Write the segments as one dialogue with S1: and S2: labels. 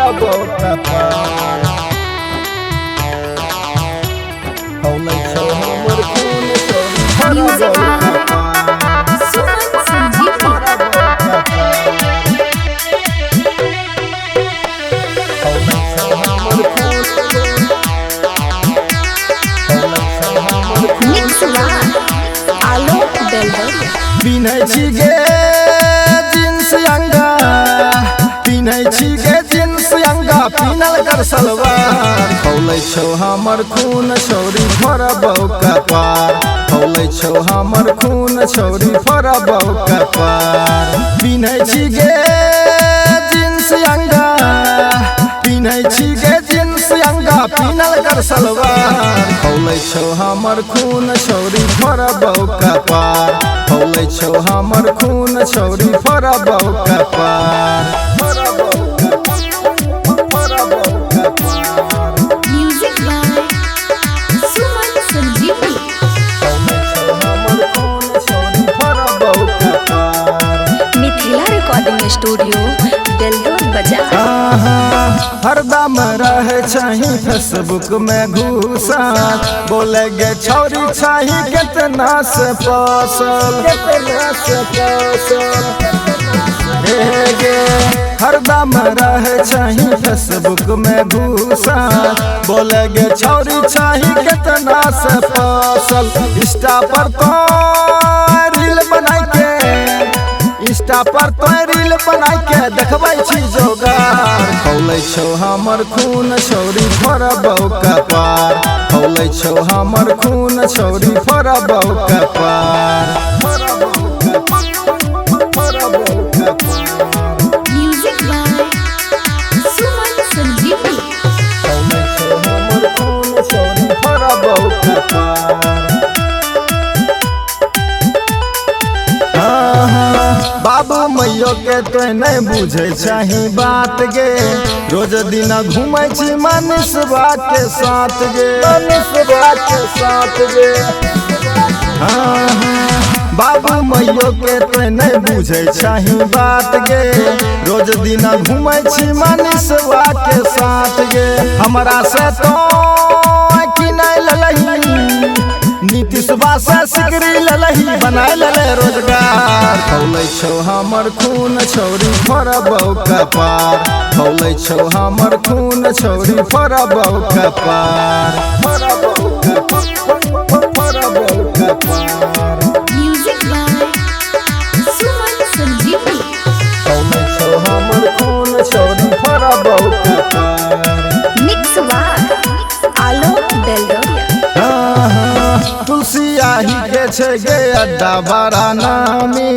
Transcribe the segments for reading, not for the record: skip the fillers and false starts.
S1: फरबौ कपार हौलै छौ हमर खून चोरी फरबौ कपार
S2: सुमन संजीवनी
S1: हौलै छौ हमर खून
S2: मिक्स वाह आलोक बेलवरिया
S1: पिन्है छी गे जींस अंगा पिन्है छी गे जींस अंगा पिन्हल कर सलवार हौलै छौ हमर खून छौरी फरबौ कपार हौलै छौ हमर खून छौरी फरबौ कपार पिन्है छी गे जींस अंगा पिन्है छी गे जींस अंगा पिन्हल कर सलवार हौलै छौ हमर खून छौरी फरबौ कपार हौलै छौ हमर खून छौरी फरबौ कपार
S2: म्यूजिक बाय सुमन संजीवनी मिथिला रिकॉर्डिंग स्टूडियो बेलदौर बाजार
S1: हरदम रहे छही फेसबुक में घुसा बोले गे छौरी छही कितना से पसल हे गे हरदम रहे छही फेसबुक में घुसा बोले गे छौरी छही कितना से पसल इंस्टा पर तो रील बनाई के इंस्टा पर तो रील बनाई के देखबै छी जोगार हौलै छौ हमर खून छौरी फरबौ कपार हौलै छौ हमर खून छौरी फरबौ कपार
S2: म्यूजिक बाय सुमन संजीवनी
S1: हौलै छौ हमर खून छौरी फरबौ कपार बाबू मैयो के तो नहीं बुझे छही बात गे रोज दिन घूमै छी मनीषवा के साथ गे बाबू मैयो के तो नहीं बुझे छही बात गे रोज दिन घूमै छी मनीषवा के साथ गे हमरा से तो किनै ललही नीतीशवा से सिकरी ललही बनाए लले रोजगार हौलै छौ हमर खून छौरी फरबौ कपार हौलै छौ हमर खून छौरी फरबौ कपार
S2: म्यूजिक बाय सुमन संजीवनी
S1: हौलै छौ हमर खून छौरी फरबौ कपार
S2: मिक्स वाह आलोक बेलवरिया
S1: तुलसी आही के छे गे अड्डा बड़ा नामी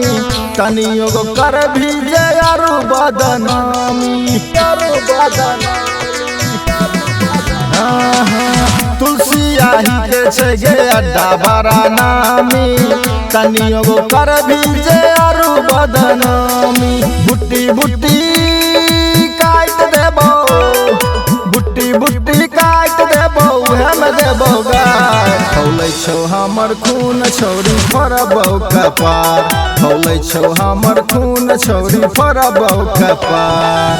S1: तनियो गो कर भी जे आरु बदनामी तुलसी आही के छे गे अड्डा बड़ा नामी तनियो गो कर भी जे आरु बदनामी बुट्टी बुट्टी काट देबो बुट्टी बुट्टी काट देबो हम देबो गाय हौलै छौ हमर खून छौरी फरबौ कपार हौलै छौ हमर खून छौरी फरबौ कपार